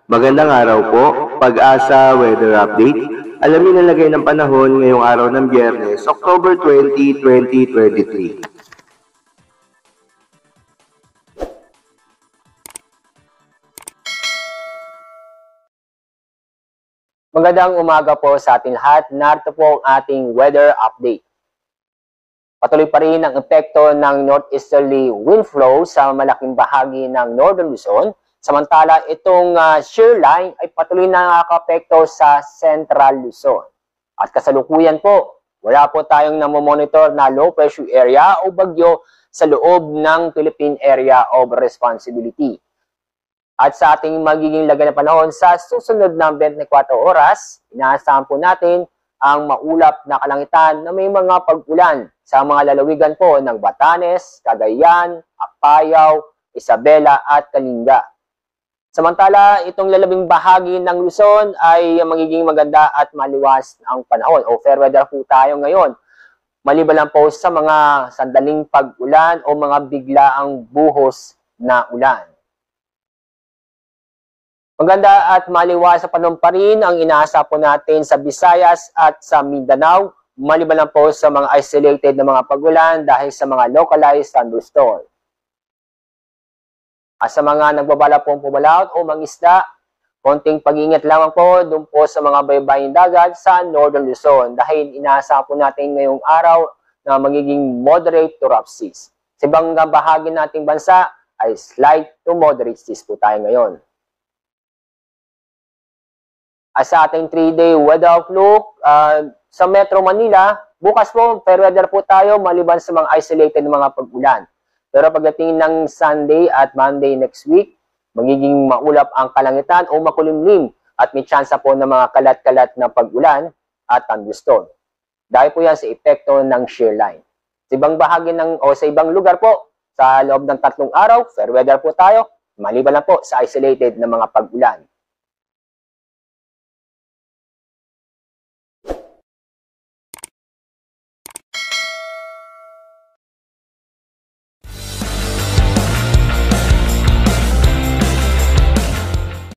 Magandang araw po, Pag-asa Weather Update. Alamin ang lagay ng panahon ngayong araw ng Biyernes, October 20, 2023. Magandang umaga po sa ating lahat. Narito po ang ating weather update. Patuloy pa rin ang epekto ng northeasterly wind flow sa malaking bahagi ng Northern Luzon. Samantala, itong shear line ay patuloy na nakaka-apekto sa Central Luzon. At kasalukuyan po, wala po tayong namomonitor na low pressure area o bagyo sa loob ng Philippine Area of Responsibility. At sa ating magiging lagay ng panahon sa susunod na 24 oras, inaasahan po natin ang maulap na kalangitan na may mga pag-ulan sa mga lalawigan po ng Batanes, Cagayan, Apayao, Isabela at Kalinga. Samantala, itong lalabing bahagi ng Luzon ay magiging maganda at maliwas ang panahon o fair weather po tayo ngayon. Maliban lang po sa mga sandaling pag-ulan o mga biglaang buhos na ulan. Maganda at maliwas sa panahon pa rin ang inaasa po natin sa Visayas at sa Mindanao, maliban lang po sa mga isolated na mga pag-ulan dahil sa mga localized thunderstorm. At sa mga nagbabala pong pumalaot o mangisda, konting pag-iingat lamang po doon po sa mga baybaying dagat sa Northern Luzon dahil inaasahan po natin ngayong araw na magiging moderate to rough seas. Sa ibang bahagi nating bansa ay slight to moderate seas po tayo ngayon. At sa ating 3-day weather outlook, sa Metro Manila, bukas po, fair weather po tayo maliban sa mga isolated na mga pag-ulan. Pero pagdating ng Sunday at Monday next week, magiging maulap ang kalangitan o makulimlim at may tsansa po ng mga kalat-kalat na pag-ulan at thunderstorm. Dahil po yan sa epekto ng shear line. Sa ibang bahagi sa ibang lugar po, sa loob ng 3 araw, fair weather po tayo, maliban lang po sa isolated na mga pag-ulan.